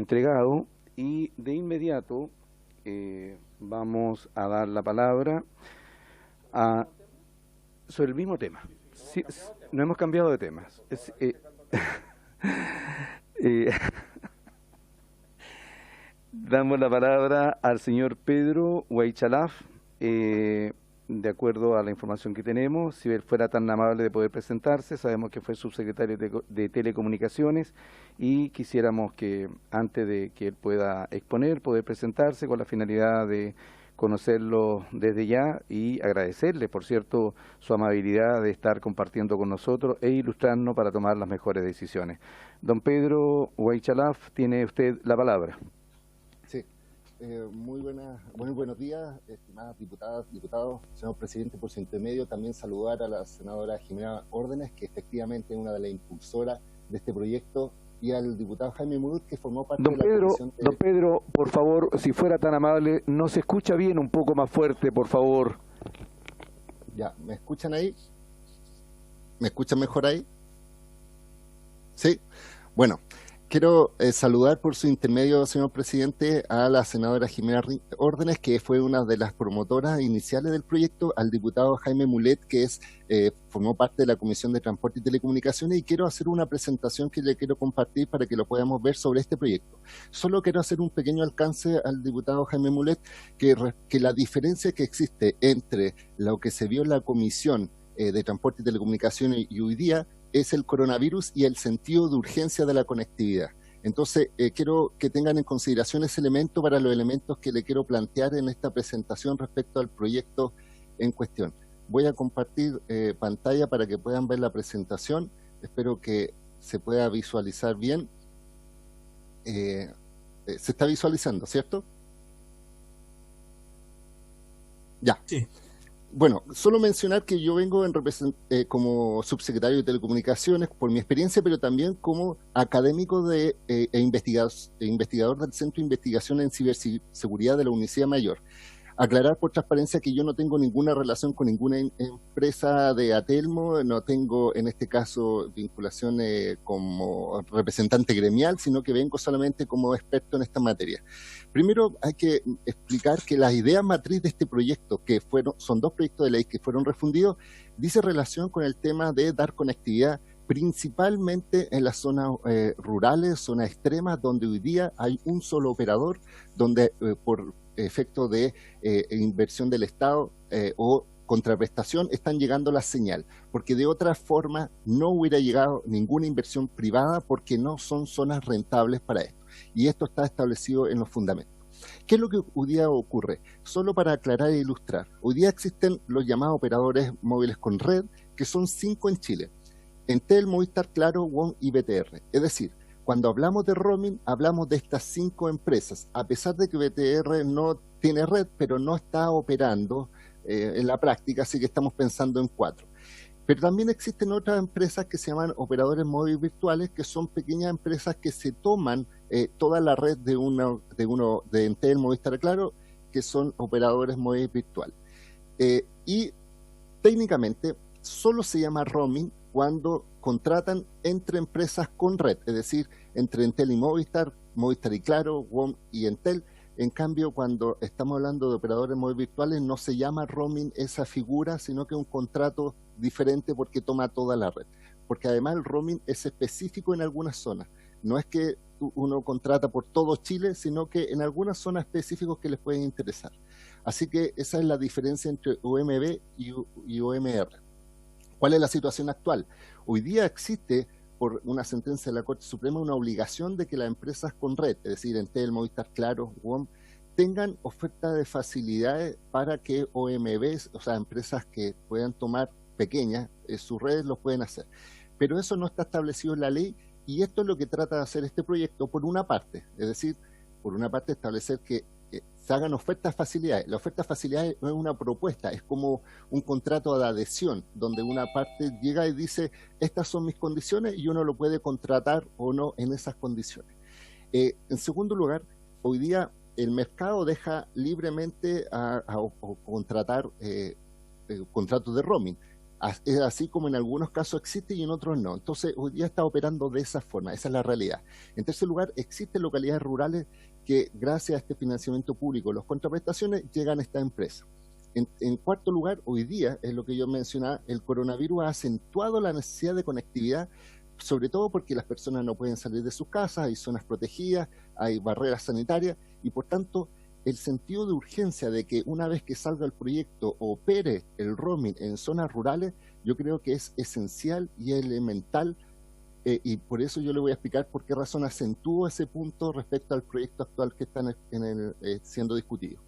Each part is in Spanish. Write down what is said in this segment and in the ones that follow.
entregado y de inmediato vamos a dar la palabra a, sobre el mismo tema. Sí, no hemos cambiado de temas. Eh, Damos la palabra al señor Pedro Huaychalaf, de acuerdo a la información que tenemos, si él fuera tan amable de poder presentarse. Sabemos que fue subsecretario de Telecomunicaciones y quisiéramos que antes de que él pueda exponer, poder presentarse con la finalidad de conocerlo desde ya y agradecerle, por cierto, su amabilidad de estar compartiendo con nosotros e ilustrarnos para tomar las mejores decisiones. Don Pedro Huaychalaf, tiene usted la palabra. Sí, muy buenos días, estimadas diputadas, diputados, señor presidente. Por su intermedio, también saludar a la senadora Jimena Órdenes, que efectivamente es una de las impulsoras de este proyecto, y al diputado Jaime Mulut, que formó parte de la comisión de... Don Pedro, por favor, si fuera tan amable, no se escucha bien, un poco más fuerte, por favor. Ya, ¿me escuchan ahí? ¿Me escuchan mejor ahí? Sí, bueno. Quiero saludar por su intermedio, señor presidente, a la senadora Jimena Órdenes, que fue una de las promotoras iniciales del proyecto, al diputado Jaime Mulet, que formó parte de la Comisión de Transporte y Telecomunicaciones, y quiero hacer una presentación que le quiero compartir para que lo podamos ver sobre este proyecto. Solo quiero hacer un pequeño alcance al diputado Jaime Mulet, que la diferencia que existe entre lo que se vio en la Comisión de Transporte y Telecomunicaciones y hoy día es el coronavirus y el sentido de urgencia de la conectividad. Entonces, quiero que tengan en consideración ese elemento para los elementos que le quiero plantear en esta presentación respecto al proyecto en cuestión. Voy a compartir pantalla para que puedan ver la presentación. Espero que se pueda visualizar bien. Se está visualizando, ¿cierto? Ya. Sí. Bueno, solo mencionar que yo vengo como subsecretario de Telecomunicaciones por mi experiencia, pero también como académico investigador del Centro de Investigación en Ciberseguridad de la Universidad Mayor. Aclarar por transparencia que yo no tengo ninguna relación con ninguna empresa de Atelmo, no tengo en este caso vinculación como representante gremial, sino que vengo solamente como experto en esta materia. Primero hay que explicar que la idea matriz de este proyecto, que son dos proyectos de ley que fueron refundidos, dice relación con el tema de dar conectividad principalmente en las zonas rurales, zonas extremas, donde hoy día hay un solo operador, donde por efecto de inversión del Estado o contraprestación están llegando la señal, porque de otra forma no hubiera llegado ninguna inversión privada porque no son zonas rentables para esto. Y esto está establecido en los fundamentos. ¿Qué es lo que hoy día ocurre? Solo para aclarar e ilustrar, hoy día existen los llamados operadores móviles con red, que son 5 en Chile: Entel, Movistar, Claro, WOM y BTR. Es decir, cuando hablamos de roaming, hablamos de estas 5 empresas, a pesar de que BTR no tiene red, pero no está operando en la práctica, así que estamos pensando en 4. Pero también existen otras empresas que se llaman operadores móviles virtuales, que son pequeñas empresas que se toman toda la red de Entel, Movistar, Claro, que son operadores móviles virtuales. Y técnicamente solo se llama roaming cuando contratan entre empresas con red, es decir, entre Entel y Movistar, Movistar y Claro, WOM y Entel. En cambio, cuando estamos hablando de operadores móviles virtuales, no se llama roaming esa figura, sino que es un contrato diferente porque toma toda la red. Porque además el roaming es específico en algunas zonas. No es que uno contrata por todo Chile, sino que en algunas zonas específicas que les pueden interesar. Así que esa es la diferencia entre OMB y OMR. ¿Cuál es la situación actual? Hoy día existe, por una sentencia de la Corte Suprema, una obligación de que las empresas con red, es decir, Entel, Movistar, Claro, WOM, tengan oferta de facilidades para que OMBs, o sea, empresas que puedan tomar pequeñas, sus redes los pueden hacer. Pero eso no está establecido en la ley, y esto es lo que trata de hacer este proyecto por una parte, es decir, por una parte establecer que se hagan ofertas facilidades. La oferta facilidades no es una propuesta, es como un contrato de adhesión, donde una parte llega y dice, estas son mis condiciones, y uno lo puede contratar o no en esas condiciones. En segundo lugar, hoy día el mercado deja libremente a contratar contratos de roaming. Es así como en algunos casos existe y en otros no. Entonces, hoy día está operando de esa forma, esa es la realidad. En tercer lugar, existen localidades rurales que gracias a este financiamiento público, las contraprestaciones, llegan a esta empresa. En cuarto lugar, hoy día, es lo que yo mencionaba, el coronavirus ha acentuado la necesidad de conectividad, sobre todo porque las personas no pueden salir de sus casas, hay zonas protegidas, hay barreras sanitarias, y por tanto, el sentido de urgencia de que una vez que salga el proyecto opere el roaming en zonas rurales, yo creo que es esencial y elemental, y por eso yo le voy a explicar por qué razón acentúo ese punto respecto al proyecto actual que está siendo discutido.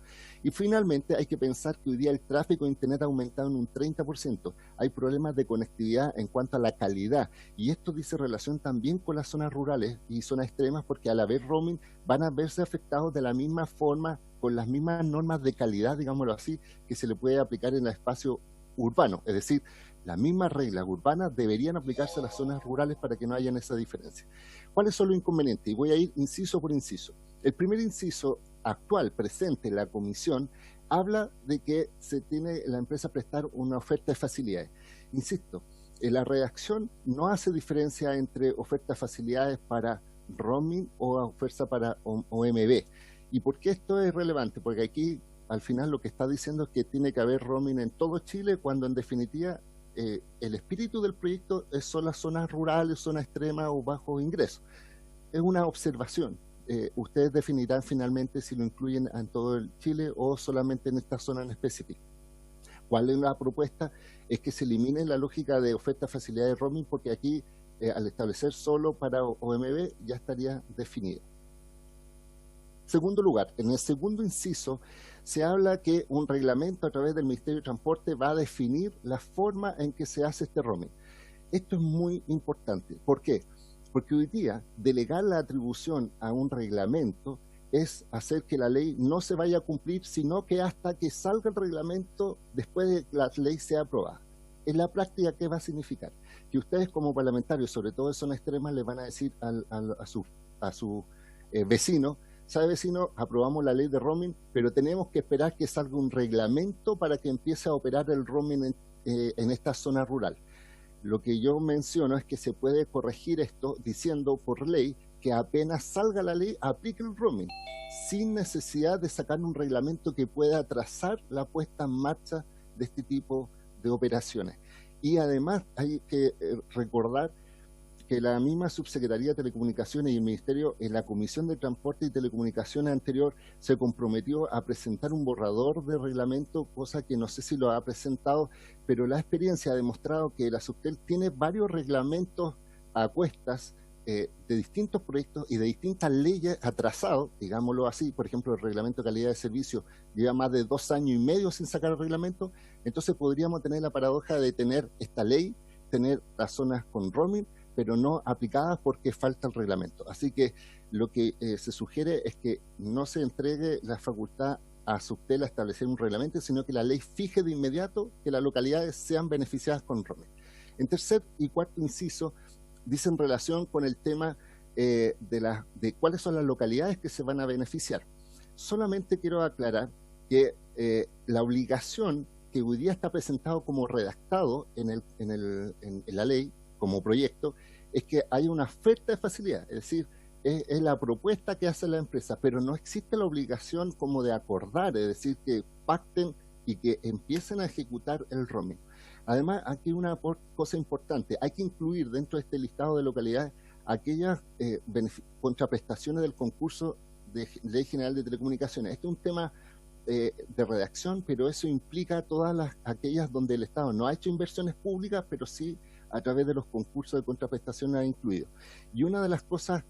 Y finalmente hay que pensar que hoy día el tráfico de Internet ha aumentado en un 30%. Hay problemas de conectividad en cuanto a la calidad, y esto dice relación también con las zonas rurales y zonas extremas, porque al haber roaming van a verse afectados de la misma forma, con las mismas normas de calidad, digámoslo así, que se le puede aplicar en el espacio urbano. Es decir, las mismas reglas urbanas deberían aplicarse a las zonas rurales para que no haya esa diferencia. ¿Cuáles son los inconvenientes? Y voy a ir inciso por inciso. El primer inciso actual, presente en la comisión, habla de que se tiene la empresa prestar una oferta de facilidades. Insisto, la redacción no hace diferencia entre oferta de facilidades para roaming o oferta para OMB. ¿Y por qué esto es relevante? Porque aquí, al final, lo que está diciendo es que tiene que haber roaming en todo Chile, cuando en definitiva el espíritu del proyecto son las zonas rurales, zonas extremas o bajos ingresos. Es una observación. Ustedes definirán finalmente si lo incluyen en todo el Chile o solamente en esta zona en específico. ¿Cuál es la propuesta? Es que se elimine la lógica de oferta de facilidad de roaming, porque aquí, al establecer solo para OMB, ya estaría definido. Segundo lugar, en el segundo inciso se habla que un reglamento a través del Ministerio de Transporte va a definir la forma en que se hace este roaming. Esto es muy importante. ¿Por qué? Porque hoy día delegar la atribución a un reglamento es hacer que la ley no se vaya a cumplir, sino que hasta que salga el reglamento, después de que la ley sea aprobada. En la práctica, ¿qué va a significar? Que ustedes como parlamentarios, sobre todo en zonas extremas, le van a decir a su vecino: ¿sabe, vecino? Aprobamos la ley de roaming, pero tenemos que esperar que salga un reglamento para que empiece a operar el roaming en esta zona rural. Lo que yo menciono es que se puede corregir esto diciendo por ley que apenas salga la ley, aplique el roaming, sin necesidad de sacar un reglamento que pueda atrasar la puesta en marcha de este tipo de operaciones. Y además hay que recordar que la misma Subsecretaría de Telecomunicaciones y el Ministerio, en la Comisión de Transporte y Telecomunicaciones anterior, se comprometió a presentar un borrador de reglamento, cosa que no sé si lo ha presentado, pero la experiencia ha demostrado que la Subtel tiene varios reglamentos a cuestas de distintos proyectos y de distintas leyes atrasados, digámoslo así. Por ejemplo, el reglamento de calidad de servicio lleva más de 2 años y medio sin sacar el reglamento. Entonces podríamos tener la paradoja de tener esta ley, tener las zonas con roaming, pero no aplicadas porque falta el reglamento. Así que lo que se sugiere es que no se entregue la facultad a Subtel a establecer un reglamento, sino que la ley fije de inmediato que las localidades sean beneficiadas con roaming. En tercer y cuarto inciso, dice en relación con el tema de cuáles son las localidades que se van a beneficiar. Solamente quiero aclarar que la obligación que hoy día está presentado como redactado en la ley, como proyecto, es que hay una oferta de facilidad, es decir, es la propuesta que hace la empresa, pero no existe la obligación como de acordar, es decir, que pacten y que empiecen a ejecutar el roaming. Además, aquí una cosa importante: hay que incluir dentro de este listado de localidades aquellas contraprestaciones del concurso de Ley General de Telecomunicaciones. Este es un tema de redacción, pero eso implica todas aquellas donde el Estado no ha hecho inversiones públicas, pero sí a través de los concursos de contraprestación ha incluido. Y una de las cosas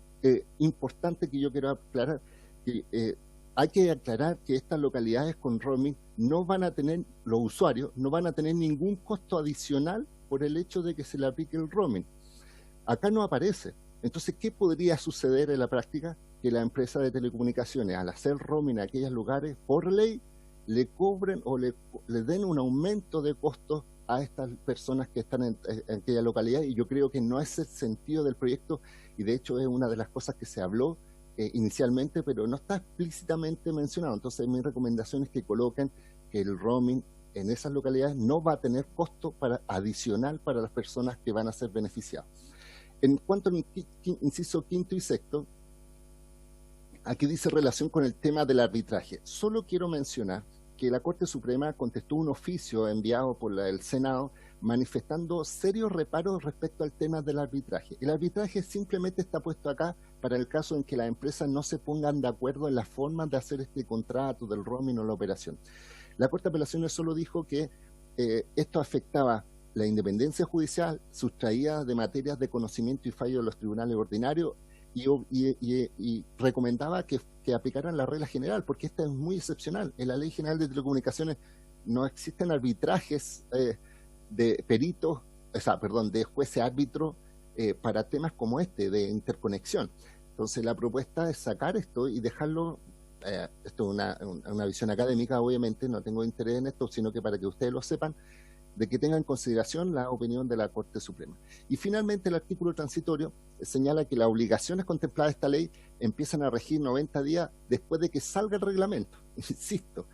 importantes que yo quiero aclarar, que hay que aclarar que estas localidades con roaming no van a tener, los usuarios no van a tener ningún costo adicional por el hecho de que se le aplique el roaming. Acá no aparece. Entonces, ¿qué podría suceder en la práctica? Que la empresa de telecomunicaciones, al hacer roaming a aquellos lugares, por ley, le cobren o le den un aumento de costos a estas personas que están en aquella localidad, y yo creo que no es el sentido del proyecto, y de hecho es una de las cosas que se habló inicialmente, pero no está explícitamente mencionado. Entonces mi recomendación es que coloquen que el roaming en esas localidades no va a tener costo adicional para las personas que van a ser beneficiadas. En cuanto al inciso quinto y sexto, aquí dice relación con el tema del arbitraje. Solo quiero mencionar que la Corte Suprema contestó un oficio enviado por el Senado manifestando serios reparos respecto al tema del arbitraje. El arbitraje simplemente está puesto acá para el caso en que las empresas no se pongan de acuerdo en las formas de hacer este contrato del roaming o la operación. La Corte de Apelaciones solo dijo que esto afectaba la independencia judicial sustraída de materias de conocimiento y fallo de los tribunales ordinarios y recomendaba que aplicaran la regla general, porque esta es muy excepcional. En la Ley General de Telecomunicaciones no existen arbitrajes de peritos, de jueces árbitros para temas como este, de interconexión. Entonces la propuesta es sacar esto y dejarlo, esto es una visión académica, obviamente, no tengo interés en esto, sino que para que ustedes lo sepan, de que tengan en consideración la opinión de la Corte Suprema. Y finalmente el artículo transitorio señala que las obligaciones contempladas en esta ley empiezan a regir 90 días después de que salga el reglamento. Insisto,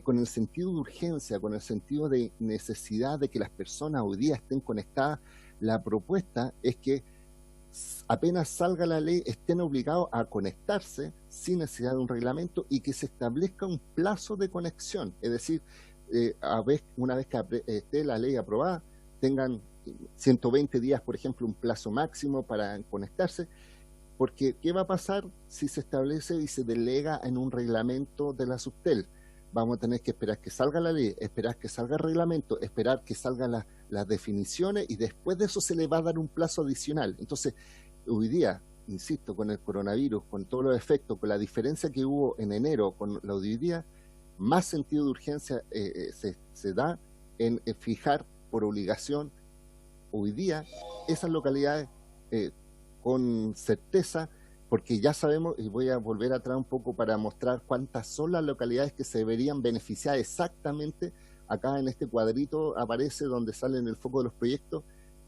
con el sentido de urgencia, con el sentido de necesidad de que las personas hoy día estén conectadas, la propuesta es que apenas salga la ley estén obligados a conectarse sin necesidad de un reglamento y que se establezca un plazo de conexión, es decir, una vez que esté la ley aprobada, tengan 120 días, por ejemplo, un plazo máximo para conectarse, porque ¿qué va a pasar si se establece y se delega en un reglamento de la Subtel? Vamos a tener que esperar que salga la ley, esperar que salga el reglamento, esperar que salgan las definiciones y después de eso se le va a dar un plazo adicional. Entonces, hoy día, insisto, con el coronavirus, con todos los efectos, con la diferencia que hubo en enero con la de hoy día, más sentido de urgencia se da en fijar por obligación hoy día esas localidades con certeza, porque ya sabemos, y voy a volver atrás un poco para mostrar cuántas son las localidades que se deberían beneficiar exactamente. Acá en este cuadrito aparece donde salen el foco de los proyectos,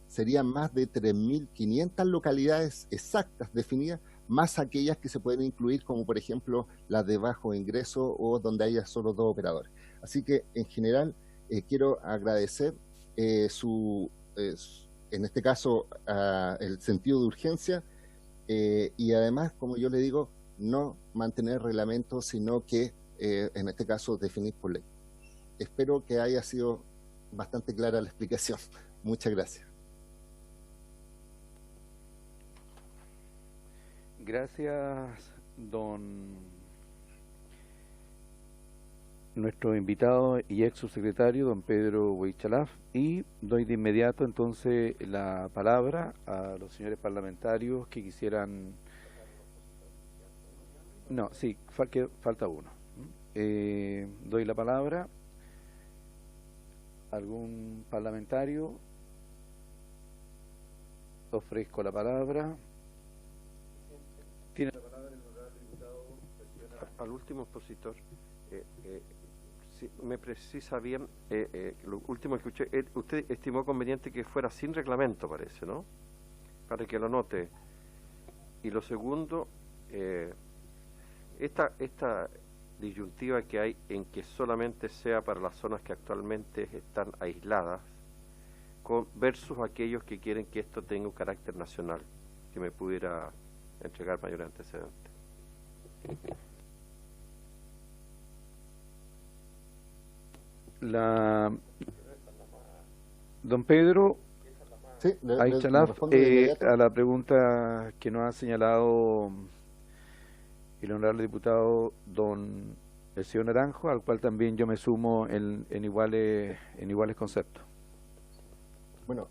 serían más de 3.500 localidades exactas definidas, más aquellas que se pueden incluir, como por ejemplo las de bajo ingreso o donde haya solo 2 operadores. Así que en general quiero agradecer en este caso el sentido de urgencia y además, como yo le digo, no mantener reglamentos, sino que en este caso definir por ley. Espero que haya sido bastante clara la explicación. Muchas gracias. Gracias, nuestro invitado y ex subsecretario, don Pedro Huaychalaf, y doy de inmediato entonces la palabra a los señores parlamentarios que quisieran... No, sí, falta uno. Doy la palabra. ¿Algún parlamentario? Ofrezco la palabra. Tiene la palabra el honorable diputado. Al último expositor, si me precisa bien, lo último que escuché, usted estimó conveniente que fuera sin reglamento, parece, ¿no? Para que lo note. Y lo segundo, esta disyuntiva que hay en que solamente sea para las zonas que actualmente están aisladas, versus aquellos que quieren que esto tenga un carácter nacional, que me pudiera entregar mayor antecedente. Don Pedro Sí, Huaychalaf, a la pregunta que nos ha señalado el honorable diputado el señor Naranjo, al cual también yo me sumo en iguales conceptos. Bueno,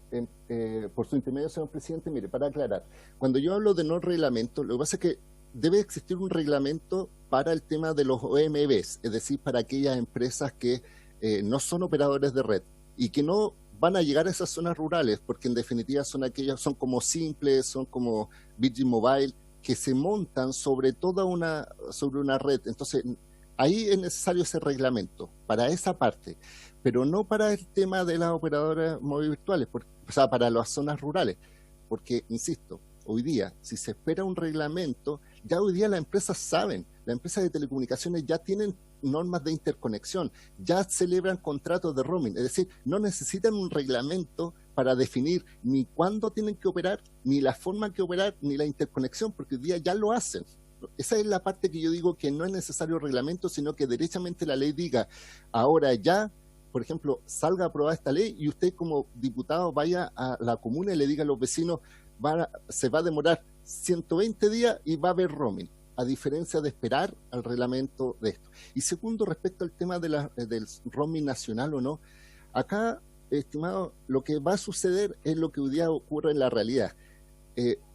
por su intermedio, señor presidente, mire, para aclarar, cuando yo hablo de no reglamento, lo que pasa es que debe existir un reglamento para el tema de los OMBs, es decir, para aquellas empresas que no son operadores de red y que no van a llegar a esas zonas rurales, porque en definitiva son como Simples, son como Virgin Mobile, que se montan sobre una red. Entonces, ahí es necesario ese reglamento para esa parte, pero no para el tema de las operadoras móviles virtuales, o sea, para las zonas rurales, porque, insisto, hoy día, si se espera un reglamento, ya hoy día las empresas saben, las empresas de telecomunicaciones ya tienen normas de interconexión, ya celebran contratos de roaming, es decir, no necesitan un reglamento para definir ni cuándo tienen que operar, ni la forma que operar, ni la interconexión, porque hoy día ya lo hacen. Esa es la parte que yo digo que no es necesario reglamento, sino que derechamente la ley diga, ahora ya, por ejemplo, salga aprobada esta ley y usted como diputado vaya a la comuna y le diga a los vecinos, se va a demorar 120 días y va a haber roaming, a diferencia de esperar al reglamento de esto. Y segundo, respecto al tema del roaming nacional o no, acá, estimado, lo que va a suceder es lo que hoy día ocurre en la realidad.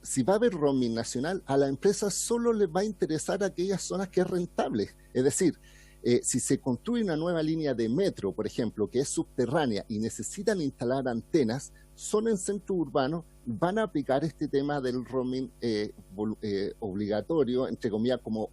Si va a haber roaming nacional, a la empresa solo les va a interesar aquellas zonas que es rentable. Es decir, si se construye una nueva línea de metro, por ejemplo, que es subterránea y necesitan instalar antenas, son en centro urbano, van a aplicar este tema del roaming obligatorio, entre comillas, como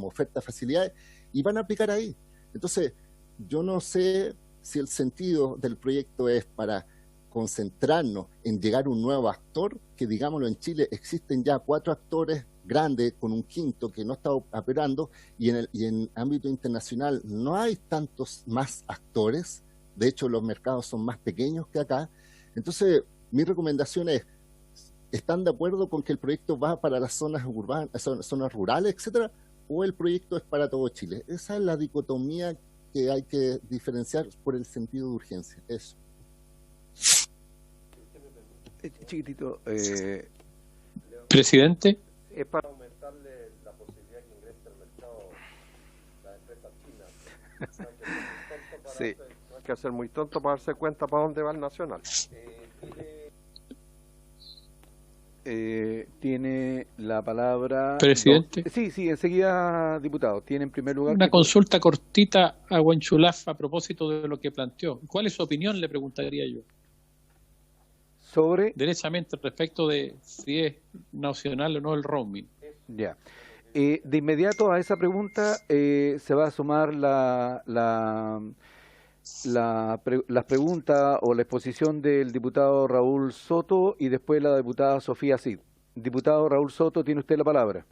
oferta de facilidades, y van a aplicar ahí. Entonces, yo no sé si el sentido del proyecto es para concentrarnos en llegar a un nuevo actor, que digámoslo en Chile existen ya 4 actores grandes con un quinto que no está operando, y en ámbito internacional no hay tantos más actores, de hecho los mercados son más pequeños que acá. Entonces mi recomendación es, ¿están de acuerdo con que el proyecto va para las zonas urbanas, zonas rurales, etcétera, o el proyecto es para todo Chile? Esa es la dicotomía que hay que diferenciar por el sentido de urgencia. Eso. Chiquitito, presidente. Es para aumentarle la posibilidad que ingrese al mercado las empresas chinas. Sí. No hay que ser muy tonto para darse cuenta para dónde va el nacional. Tiene la palabra... Presidente. Sí, enseguida, diputado. Tiene en primer lugar... Una consulta cortita a Huenchulaf a propósito de lo que planteó. ¿Cuál es su opinión? Le preguntaría yo. Sobre... Derechamente respecto de si es nacional o no el roaming. Ya. De inmediato a esa pregunta se va a sumar las preguntas o la exposición del diputado Raúl Soto y después la diputada Sofía Cid. Diputado Raúl Soto, tiene usted la palabra.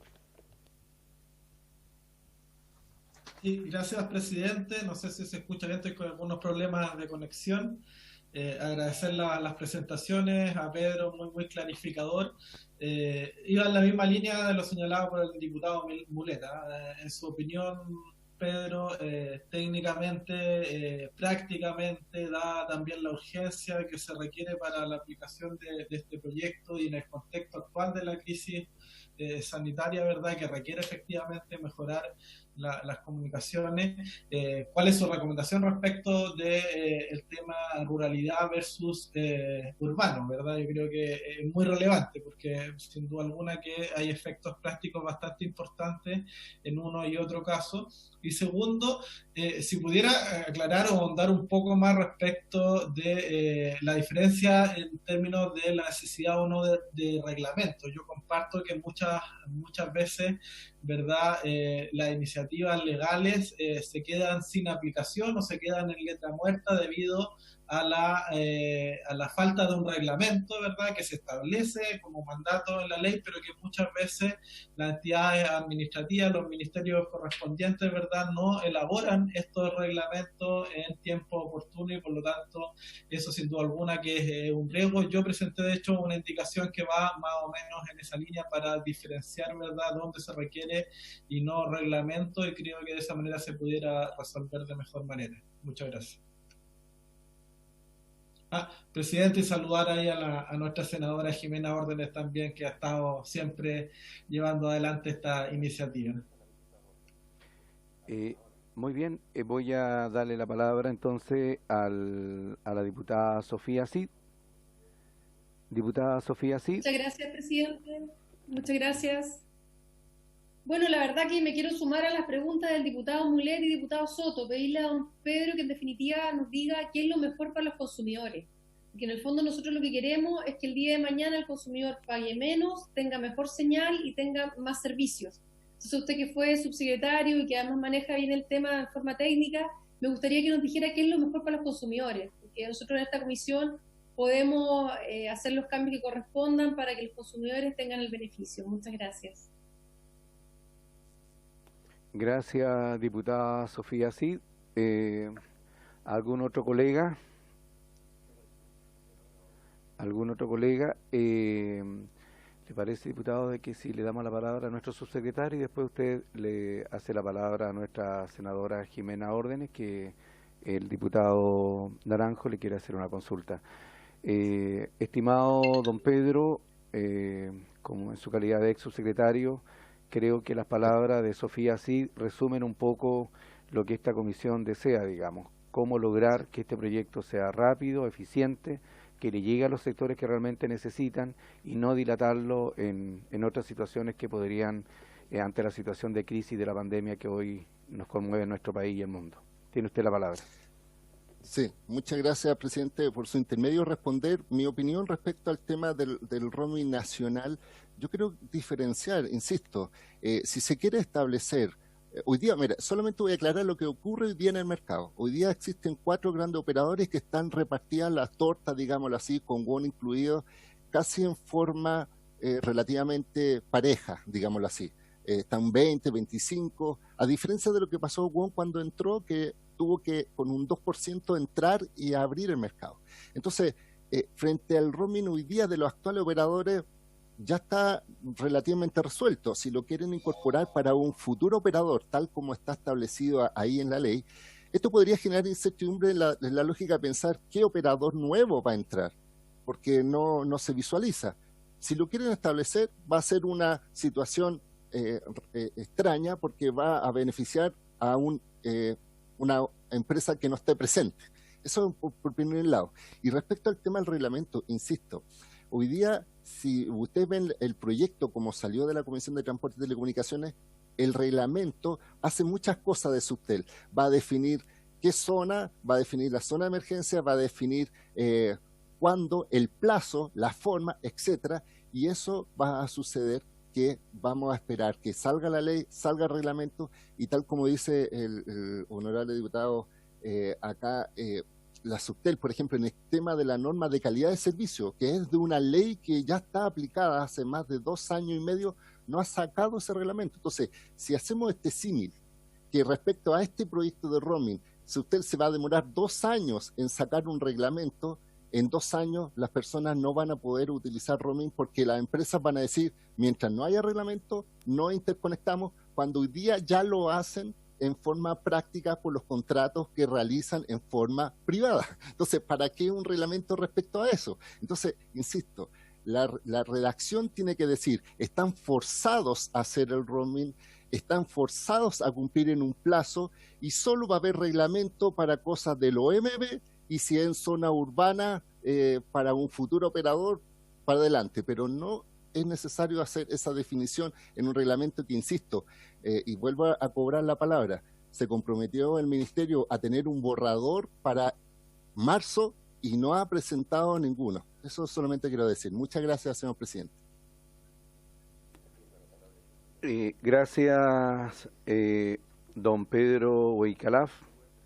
Sí, gracias, presidente. No sé si se escucha bien, estoy con algunos problemas de conexión. Agradecer las presentaciones a Pedro, muy clarificador. Iba en la misma línea de lo señalado por el diputado Muleta. En su opinión, Pedro, técnicamente, prácticamente da también la urgencia que se requiere para la aplicación de este proyecto y en el contexto actual de la crisis sanitaria, ¿verdad?, que requiere efectivamente mejorar las comunicaciones. ¿Cuál es su recomendación respecto de el tema ruralidad versus urbano, verdad? Yo creo que es muy relevante porque sin duda alguna que hay efectos prácticos bastante importantes en uno y otro caso. Y segundo, si pudiera aclarar o ahondar un poco más respecto de la diferencia en términos de la necesidad o no de reglamento. Yo comparto que muchas veces, ¿verdad?, las iniciativas legales se quedan sin aplicación o se quedan en letra muerta debido a la falta de un reglamento, ¿verdad?, que se establece como mandato en la ley, pero que muchas veces las entidades administrativas, los ministerios correspondientes, ¿verdad?, no elaboran estos reglamentos en tiempo oportuno y por lo tanto eso sin duda alguna que es un riesgo. Yo presenté de hecho una indicación que va más o menos en esa línea para diferenciar, ¿verdad?, dónde se requiere y no reglamento, y creo que de esa manera se pudiera resolver de mejor manera. Muchas gracias. Presidente, y saludar ahí a nuestra senadora Jimena Órdenes también, que ha estado siempre llevando adelante esta iniciativa. Muy bien, voy a darle la palabra entonces a la diputada Sofía Cid. Diputada Sofía Cid. Muchas gracias, presidente. Muchas gracias. Bueno, la verdad que me quiero sumar a las preguntas del diputado Mulet y diputado Soto, pedirle a don Pedro que en definitiva nos diga qué es lo mejor para los consumidores. Porque en el fondo nosotros lo que queremos es que el día de mañana el consumidor pague menos, tenga mejor señal y tenga más servicios. Entonces usted que fue subsecretario y que además maneja bien el tema de forma técnica, me gustaría que nos dijera qué es lo mejor para los consumidores. Porque nosotros en esta comisión podemos hacer los cambios que correspondan para que los consumidores tengan el beneficio. Muchas gracias. Gracias, diputada Sofía Cid. ¿Algún otro colega? ¿Algún otro colega? ¿Le parece, diputado, de que si le damos la palabra a nuestro subsecretario y después usted le hace la palabra a nuestra senadora Jimena Órdenes, que el diputado Naranjo le quiere hacer una consulta? Estimado don Pedro, como en su calidad de ex subsecretario, creo que las palabras de Sofía Cid resumen un poco lo que esta comisión desea, digamos, cómo lograr que este proyecto sea rápido, eficiente, que le llegue a los sectores que realmente necesitan y no dilatarlo en otras situaciones que podrían, ante la situación de crisis de la pandemia que hoy nos conmueve en nuestro país y el mundo. Tiene usted la palabra. Sí, muchas gracias, presidente, por su intermedio. Responder mi opinión respecto al tema del roaming nacional. Yo creo diferenciar, insisto, si se quiere establecer, hoy día, mira, solamente voy a aclarar lo que ocurre hoy día en el mercado. Hoy día existen 4 grandes operadores que están repartidas las tortas, digámoslo así, con WON incluido, casi en forma relativamente pareja, digámoslo así. Están 20, 25, a diferencia de lo que pasó WON cuando entró, que tuvo que con un 2% entrar y abrir el mercado. Entonces, frente al roaming hoy día de los actuales operadores, ya está relativamente resuelto. Si lo quieren incorporar para un futuro operador, tal como está establecido ahí en la ley, esto podría generar incertidumbre en la lógica de pensar qué operador nuevo va a entrar, porque no se visualiza. Si lo quieren establecer, va a ser una situación extraña, porque va a beneficiar a una empresa que no esté presente. Eso por primer lado. Y respecto al tema del reglamento, insisto, hoy día, si ustedes ven el proyecto como salió de la Comisión de Transporte y Telecomunicaciones, el reglamento hace muchas cosas de Subtel. Va a definir qué zona, va a definir la zona de emergencia, va a definir cuándo, el plazo, la forma, etcétera, y eso va a suceder que vamos a esperar que salga la ley, salga el reglamento, y tal como dice el honorable diputado acá, la Subtel, por ejemplo, en el tema de la norma de calidad de servicio, que es de una ley que ya está aplicada hace más de 2 años y medio, no ha sacado ese reglamento. Entonces, si hacemos este símil, que respecto a este proyecto de roaming, Subtel se va a demorar 2 años en sacar un reglamento, en 2 años las personas no van a poder utilizar roaming porque las empresas van a decir, mientras no haya reglamento, no interconectamos, cuando hoy día ya lo hacen en forma práctica por los contratos que realizan en forma privada. Entonces, ¿para qué un reglamento respecto a eso? Entonces, insisto, la redacción tiene que decir, están forzados a hacer el roaming, están forzados a cumplir en un plazo, y solo va a haber reglamento para cosas del OMB, y si es en zona urbana, para un futuro operador, para adelante, pero no es necesario hacer esa definición en un reglamento que, insisto, y vuelvo a cobrar la palabra, se comprometió el Ministerio a tener un borrador para marzo y no ha presentado ninguno. Eso solamente quiero decir. Muchas gracias, señor presidente. Gracias, don Pedro Huaycalaf.